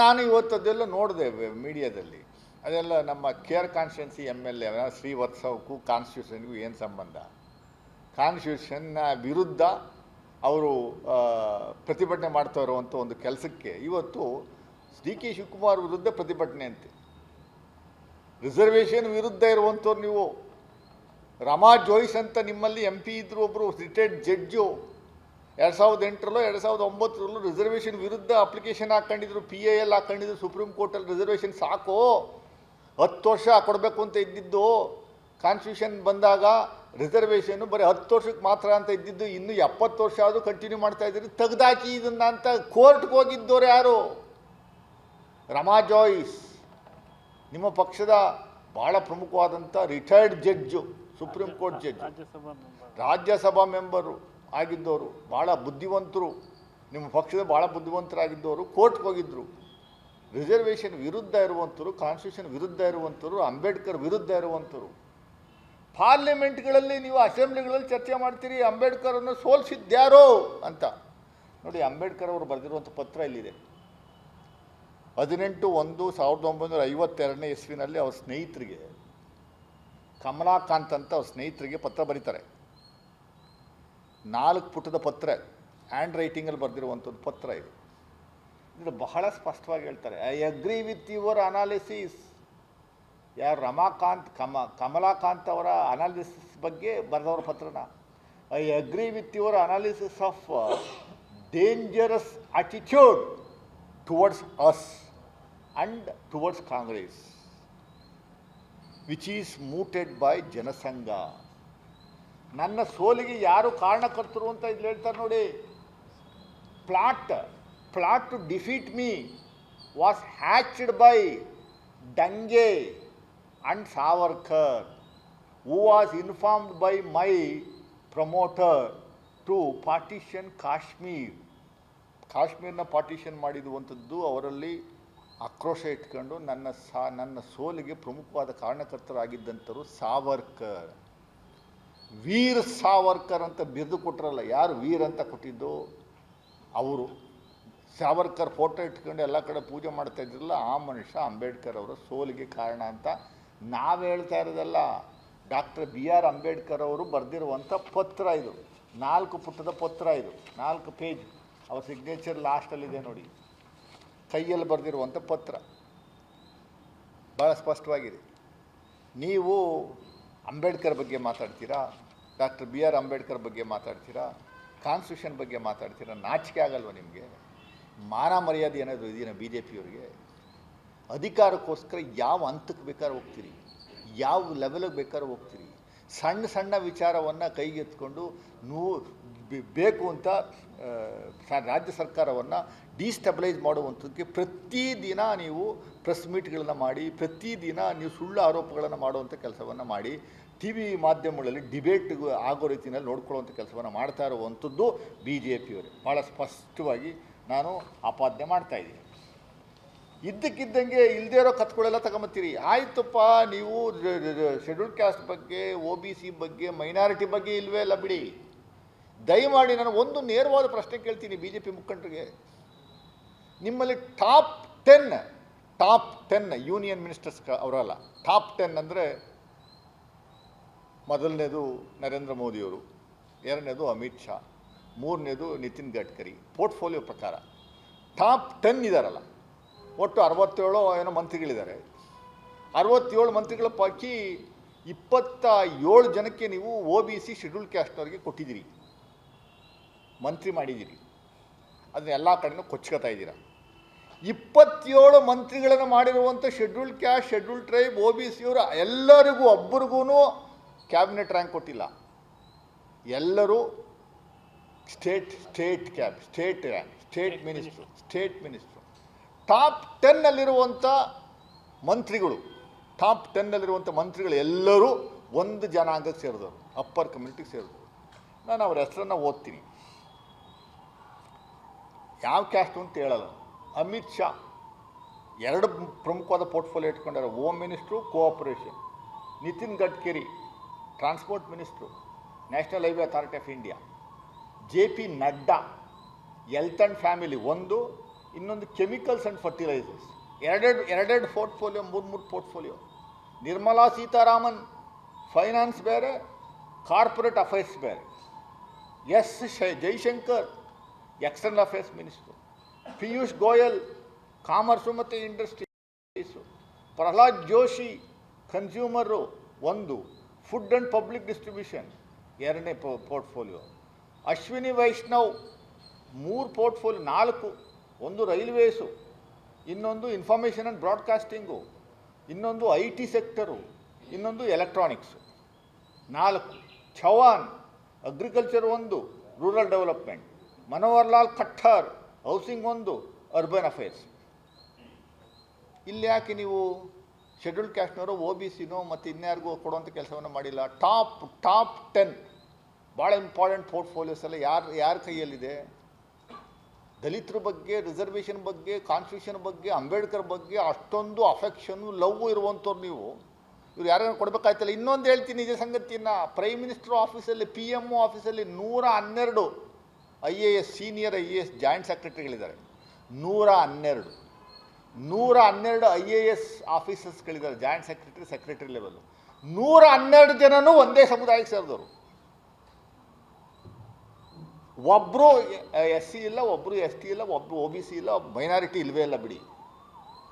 ನಾನು ಇವತ್ತದೆಲ್ಲ ನೋಡಿದೆ ಮೀಡಿಯಾದಲ್ಲಿ. ಅದೆಲ್ಲ ನಮ್ಮ ಕೇರ್ ಕಾನ್ಸ್ಟಿಟ್ಯೂನ್ಸಿ MLA ಶ್ರೀವತ್ಸವಕ್ಕೂ ಕಾನ್ಸ್ಟಿಟ್ಯೂಷನ್ಗೂ ಏನು ಸಂಬಂಧ? ಕಾನ್ಸ್ಟಿಟ್ಯೂಷನ್ನ ವಿರುದ್ಧ ಅವರು ಪ್ರತಿಭಟನೆ ಮಾಡ್ತಾ ಇರುವಂಥ ಒಂದು ಕೆಲಸಕ್ಕೆ ಇವತ್ತು DK ಶಿವಕುಮಾರ್ ವಿರುದ್ಧ ಪ್ರತಿಭಟನೆ ಅಂತೆ. ರಿಸರ್ವೇಷನ್ ವಿರುದ್ಧ ಇರುವಂಥವ್ರು ನೀವು. ರಮಾ ಜೋಯ್ಸ್ ಅಂತ ನಿಮ್ಮಲ್ಲಿ MP ಇದ್ದರು, ಒಬ್ಬರು ರಿಟೈರ್ಡ್ ಜಡ್ಜು. 2008ರಲ್ಲೋ 2009ರಲ್ಲೂ ರಿಸರ್ವೇಷನ್ ವಿರುದ್ಧ ಅಪ್ಲಿಕೇಶನ್ ಹಾಕ್ಕೊಂಡಿದ್ರು, PIL ಹಾಕ್ಕೊಂಡಿದ್ರು ಸುಪ್ರೀಂ ಕೋರ್ಟಲ್ಲಿ. ರಿಸರ್ವೇಷನ್ ಸಾಕು, 10 ವರ್ಷ ಕೊಡಬೇಕು ಅಂತ ಇದ್ದಿದ್ದು. ಕಾನ್ಸ್ಟಿಟ್ಯೂಷನ್ ಬಂದಾಗ ರಿಸರ್ವೇಷನ್ನು ಬರೀ 10 ವರ್ಷಕ್ಕೆ ಮಾತ್ರ ಅಂತ ಇದ್ದಿದ್ದು, ಇನ್ನೂ 70 ವರ್ಷ ಆದರೂ ಕಂಟಿನ್ಯೂ ಮಾಡ್ತಾಯಿದ್ದೀರಿ. ತೆಗ್ದಾಕಿ ಇದನ್ನು ಅಂತ ಕೋರ್ಟ್ಗೆ ಹೋಗಿದ್ದವ್ರು ಯಾರು? ರಮಾ ಜೋಯ್ಸ್, ನಿಮ್ಮ ಪಕ್ಷದ ಭಾಳ ಪ್ರಮುಖವಾದಂಥ retired judge, supreme court judge, Rajya Sabha member ಆಗಿದ್ದವರು, ಭಾಳ ಬುದ್ಧಿವಂತರು, ನಿಮ್ಮ ಪಕ್ಷದ ಭಾಳ ಬುದ್ಧಿವಂತರಾಗಿದ್ದವರು ಕೋರ್ಟ್ಗೆ ಹೋಗಿದ್ದರು. ರಿಸರ್ವೇಷನ್ ವಿರುದ್ಧ ಇರುವಂಥವ್ರು, ಕಾನ್ಸ್ಟಿಟ್ಯೂಷನ್ ವಿರುದ್ಧ ಇರುವಂಥವ್ರು, ಅಂಬೇಡ್ಕರ್ ವಿರುದ್ಧ ಇರುವಂಥವ್ರು. ಪಾರ್ಲಿಮೆಂಟ್ಗಳಲ್ಲಿ ನೀವು ಅಸೆಂಬ್ಲಿಗಳಲ್ಲಿ ಚರ್ಚೆ ಮಾಡ್ತೀರಿ ಅಂಬೇಡ್ಕರನ್ನು ಸೋಲಿಸಿದ್ಯಾರೋ ಅಂತ. ನೋಡಿ, ಅಂಬೇಡ್ಕರ್ ಅವರು ಬರೆದಿರುವಂಥ ಪತ್ರ ಇಲ್ಲಿದೆ. 18/1/1952 ಇಸ್ವಿನಲ್ಲಿ ಅವ್ರ ಸ್ನೇಹಿತರಿಗೆ, ಕಮಲಾಕಾಂತ್ ಅಂತ ಅವ್ರ ಸ್ನೇಹಿತರಿಗೆ ಪತ್ರ ಬರೀತಾರೆ. 4 ಪುಟದ ಪತ್ರ, ಹ್ಯಾಂಡ್ ರೈಟಿಂಗಲ್ಲಿ ಬರೆದಿರುವಂಥದ್ದು ಪತ್ರ ಇದು. ಇದು ಬಹಳ ಸ್ಪಷ್ಟವಾಗಿ ಹೇಳ್ತಾರೆ. I agree with your analysis. ಯಾರು? ರಮಾಕಾಂತ್ ಕಮಲಾಕಾಂತ್ ಅವರ ಅನಾಲಿಸಿಸ್ ಬಗ್ಗೆ ಬರೆದವರ ಪತ್ರನ. I agree with your analysis of dangerous attitude towards us and towards Congress, which is mooted by Jana Sangh. ನನ್ನ ಸೋಲಿಗೆ ಯಾರು ಕಾರಣಕರ್ತರು ಅಂತ ಇಲ್ಲಿ ಹೇಳ್ತಾರೆ ನೋಡಿ. plot to defeat me was hatched by Dange and Savarkar, who was informed by my promoter to partition Kashmir. ಕಾಶ್ಮೀರನ partition ಮಾಡಿರುವಂಥದ್ದು ಅವರಲ್ಲಿ ಆಕ್ರೋಶ ಇಟ್ಕೊಂಡು ನನ್ನ ಸೋಲಿಗೆ ಪ್ರಮುಖವಾದ ಕಾರಣಕರ್ತರಾಗಿದ್ದಂಥರು ಸಾವರ್ಕರ್. ವೀರ್ ಸಾವರ್ಕರ್ ಅಂತ ಬಿರುದು ಕೊಟ್ಟರಲ್ಲ, ಯಾರು ವೀರ್ ಅಂತ ಕೊಟ್ಟಿದ್ದು? ಅವರು. ಸಾವರ್ಕರ್ ಫೋಟೋ ಇಟ್ಕೊಂಡು ಎಲ್ಲ ಕಡೆ ಪೂಜೆ ಮಾಡ್ತಾ ಇದ್ರಲ್ಲ, ಆ ಮನುಷ್ಯ ಅಂಬೇಡ್ಕರ್ ಅವರ ಸೋಲಿಗೆ ಕಾರಣ ಅಂತ ನಾವು ಹೇಳ್ತಾ ಇರೋದಲ್ಲ. ಡಾಕ್ಟರ್ BR ಅಂಬೇಡ್ಕರ್ ಅವರು ಬರೆದಿರುವಂಥ ಪತ್ರ ಇದು. 4 ಪುಟದ ಪತ್ರ ಇದು, 4 ಪೇಜ್. ಅವ್ರ ಸಿಗ್ನೇಚರ್ ಲಾಸ್ಟಲ್ಲಿದೆ ನೋಡಿ. ಕೈಯಲ್ಲಿ ಬರೆದಿರುವಂಥ ಪತ್ರ ಭಾಳ ಸ್ಪಷ್ಟವಾಗಿದೆ. ನೀವು ಅಂಬೇಡ್ಕರ್ ಬಗ್ಗೆ ಮಾತಾಡ್ತೀರಾ, ಡಾಕ್ಟರ್ BR ಅಂಬೇಡ್ಕರ್ ಬಗ್ಗೆ ಮಾತಾಡ್ತೀರಾ, ಕಾನ್ಸ್ಟಿಟ್ಯೂಷನ್ ಬಗ್ಗೆ ಮಾತಾಡ್ತೀರಾ. ನಾಚಿಕೆ ಆಗಲ್ವ ನಿಮಗೆ? ಮಾನ ಮರ್ಯಾದೆ ಏನಾದರೂ ಇದೆಯಾ BJPಯವರಿಗೆ? ಅಧಿಕಾರಕ್ಕೋಸ್ಕರ ಯಾವ ಹಂತಕ್ಕೆ ಬೇಕಾದ್ರೂ ಹೋಗ್ತೀರಿ, ಯಾವ ಲೆವೆಲಿಗೆ ಬೇಕಾದ್ರೂ ಹೋಗ್ತೀರಿ. ಸಣ್ಣ ಸಣ್ಣ ವಿಚಾರವನ್ನು ಕೈಗೆತ್ಕೊಂಡು ಬೇಕು ಅಂತ ರಾಜ್ಯ ಸರ್ಕಾರವನ್ನು ಡಿಸ್ಟೆಬಿಲೈಸ್ ಮಾಡುವಂಥದ್ದಕ್ಕೆ ಪ್ರತಿದಿನ ನೀವು ಪ್ರೆಸ್ ಮೀಟ್ಗಳನ್ನು ಮಾಡಿ, ಪ್ರತಿದಿನ ನೀವು ಸುಳ್ಳು ಆರೋಪಗಳನ್ನು ಮಾಡುವಂಥ ಕೆಲಸವನ್ನು ಮಾಡಿ, TV ಮಾಧ್ಯಮಗಳಲ್ಲಿ ಡಿಬೇಟ್ ಆಗೋ ರೀತಿಯಲ್ಲಿ ನೋಡ್ಕೊಳ್ಳುವಂಥ ಕೆಲಸವನ್ನು ಮಾಡ್ತಾ ಇರುವಂಥದ್ದು BJPಯವರು. ಭಾಳ ಸ್ಪಷ್ಟವಾಗಿ ನಾನು ಆಪಾದನೆ ಮಾಡ್ತಾಯಿದ್ದೀನಿ. ಇದ್ದಕ್ಕಿದ್ದಂಗೆ ಇಲ್ಲದೇ ಇರೋ ಕತ್ಗಳೆಲ್ಲ ತಗೊಂಬತ್ತೀರಿ. ಆಯ್ತಪ್ಪ, ನೀವು ಶೆಡ್ಯೂಲ್ ಕ್ಯಾಸ್ಟ್ ಬಗ್ಗೆ, OBC ಬಗ್ಗೆ, ಮೈನಾರಿಟಿ ಬಗ್ಗೆ ಇಲ್ಲವೇ ಇಲ್ಲ ಬಿಡಿ. ದಯಮಾಡಿ ನಾನು ಒಂದು ನೇರವಾದ ಪ್ರಶ್ನೆ ಕೇಳ್ತೀನಿ BJP ಮುಖಂಡರಿಗೆ. ನಿಮ್ಮಲ್ಲಿ ಟಾಪ್ 10 ಯೂನಿಯನ್ ಮಿನಿಸ್ಟರ್ಸ್ ಅವರಲ್ಲ. ಟಾಪ್ 10 ಅಂದರೆ ಮೊದಲನೇದು ನರೇಂದ್ರ ಮೋದಿಯವರು, ಎರಡನೇದು ಅಮಿತ್ ಶಾ, ಮೂರನೇದು ನಿತಿನ್ ಗಡ್ಕರಿ. ಪೋರ್ಟ್ಫೋಲಿಯೋ ಪ್ರಕಾರ ಟಾಪ್ 10 ಇದ್ದಾರಲ್ಲ. ಒಟ್ಟು 67 ಏನೋ ಮಂತ್ರಿಗಳಿದ್ದಾರೆ. 67 ಮಂತ್ರಿಗಳ ಪೈಕಿ 27 ಜನಕ್ಕೆ ನೀವು OBC ಶೆಡ್ಯೂಲ್ ಕ್ಯಾಸ್ಟ್ನವರಿಗೆ ಕೊಟ್ಟಿದ್ದೀರಿ, ಮಂತ್ರಿ ಮಾಡಿದ್ದೀರಿ. ಅದನ್ನ ಎಲ್ಲ ಕಡೆನೂ ಕೊಚ್ಕೋತಾ ಇದ್ದೀರಾ. 27 ಮಂತ್ರಿಗಳನ್ನು ಮಾಡಿರುವಂಥ ಶೆಡ್ಯೂಲ್ ಕ್ಯಾಸ್ಟ್, ಶೆಡ್ಯೂಲ್ ಟ್ರೈಬ್, OBCಯವರು ಎಲ್ಲರಿಗೂ ಒಬ್ಬರಿಗೂ ಕ್ಯಾಬಿನೆಟ್ ರ್ಯಾಂಕ್ ಕೊಟ್ಟಿಲ್ಲ. ಎಲ್ಲರೂ state rank, state minister. Top 10ನಲ್ಲಿರುವಂಥ ಮಂತ್ರಿಗಳು ಎಲ್ಲರೂ ಒಂದು ಜನಾಂಗಕ್ಕೆ ಸೇರಿದವರು, ಅಪ್ಪರ್ ಕಮ್ಯುನಿಟಿಗೆ ಸೇರಿದವರು. ನಾನು ಅವ್ರ ಹೆಸರನ್ನು ಓದ್ತೀನಿ. ಯಾವ ಕ್ಯಾಸ್ಟ್ ಅಂತ ಹೇಳಲ್ಲ. ಅಮಿತ್ ಶಾ 2 ಪ್ರಮುಖವಾದ ಪೋರ್ಟ್ಫೋಲಿಯೋ ಇಟ್ಕೊಂಡಾರೆ. Home minister, cooperation. Nitin Gadkari transport minister, national highway authority of India. JP Nadda health and family 1, ಇನ್ನೊಂದು ಕೆಮಿಕಲ್ಸ್ ಆ್ಯಂಡ್ ಫರ್ಟಿಲೈಸರ್ಸ್. ಎರಡೆರಡು ಪೋರ್ಟ್ಫೋಲಿಯೋ, ಮೂರು ಪೋರ್ಟ್ಫೋಲಿಯೋ. ನಿರ್ಮಲಾ ಸೀತಾರಾಮನ್ ಫೈನಾನ್ಸ್ ಬೇರೆ, ಕಾರ್ಪೊರೇಟ್ ಅಫೇರ್ಸ್ ಬೇರೆ. S Jaishankar external affairs minister. Piyush Goyal commerce ಮತ್ತು ಇಂಡಸ್ಟ್ರೀಸು. ಪ್ರಹ್ಲಾದ್ ಜೋಶಿ ಕನ್ಸ್ಯೂಮರು ಒಂದು, ಫುಡ್ ಆ್ಯಂಡ್ ಪಬ್ಲಿಕ್ ಡಿಸ್ಟ್ರಿಬ್ಯೂಷನ್ ಎರಡನೇ portfolio. Ashwini Vaishnaw 3 portfolio, 4. ಒಂದು railways, ಇನ್ನೊಂದು ಇನ್ಫಾರ್ಮೇಷನ್ ಆ್ಯಂಡ್ ಬ್ರಾಡ್ಕಾಸ್ಟಿಂಗು, ಇನ್ನೊಂದು IT ಸೆಕ್ಟರು, ಇನ್ನೊಂದು electronics. 4. Chauhan agriculture 1, rural development. Manohar Lal Khattar housing 1, urban affairs. ಇಲ್ಲಿ ಯಾಕೆ ನೀವು ಶೆಡ್ಯೂಲ್ಡ್ ಕ್ಯಾಸ್ಟ್ನವರು OBCನೋ ಮತ್ತು ಇನ್ಯಾರಿಗೂ ಕೊಡುವಂಥ ಕೆಲಸವನ್ನು ಮಾಡಿಲ್ಲ? ಟಾಪ್ 10 ಭಾಳ ಇಂಪಾರ್ಟೆಂಟ್ ಪೋರ್ಟ್ಫೋಲಿಯೋಸ್ ಎಲ್ಲ ಯಾರ ಕೈಯಲ್ಲಿದೆ? ದಲಿತರ ಬಗ್ಗೆ, ರಿಸರ್ವೇಷನ್ ಬಗ್ಗೆ, ಕಾನ್ಸ್ಟಿಟ್ಯೂಷನ್ ಬಗ್ಗೆ, ಅಂಬೇಡ್ಕರ್ ಬಗ್ಗೆ ಅಷ್ಟೊಂದು ಅಫೆಕ್ಷನ್ನು, ಲವ್ ಇರುವಂಥವ್ರು ನೀವು. ಇವ್ರು ಯಾರ್ಯಾರು ಕೊಡಬೇಕಾಯ್ತಲ್ಲ. ಇನ್ನೊಂದು ಹೇಳ್ತೀನಿ ನಿಜ ಸಂಗತಿಯನ್ನು. ಪ್ರೈಮ್ ಮಿನಿಸ್ಟರ್ ಆಫೀಸಲ್ಲಿ, PMO ಆಫೀಸಲ್ಲಿ 112 IAS, ಸೀನಿಯರ್ IAS ಜಾಯಿಂಟ್ ಸೆಕ್ರೆಟರಿಗಳಿದ್ದಾರೆ. 112 IAS ಆಫೀಸರ್ಸ್ಗಳಿದ್ದಾರೆ, ಜಾಯಿಂಟ್ ಸೆಕ್ರೆಟರಿ ಲೆವೆಲ್ಲು. 112 ಜನನೂ ಒಂದೇ ಸಮುದಾಯಕ್ಕೆ ಸೇರಿದವರು. ಒಬ್ಬರು SC ಇಲ್ಲ, ಒಬ್ಬರು ST ಇಲ್ಲ, ಒಬ್ಬರು OBC ಇಲ್ಲ, ಒಬ್ಬ ಮೈನಾರಿಟಿ ಇಲ್ಲವೇ ಇಲ್ಲ ಬಿಡಿ.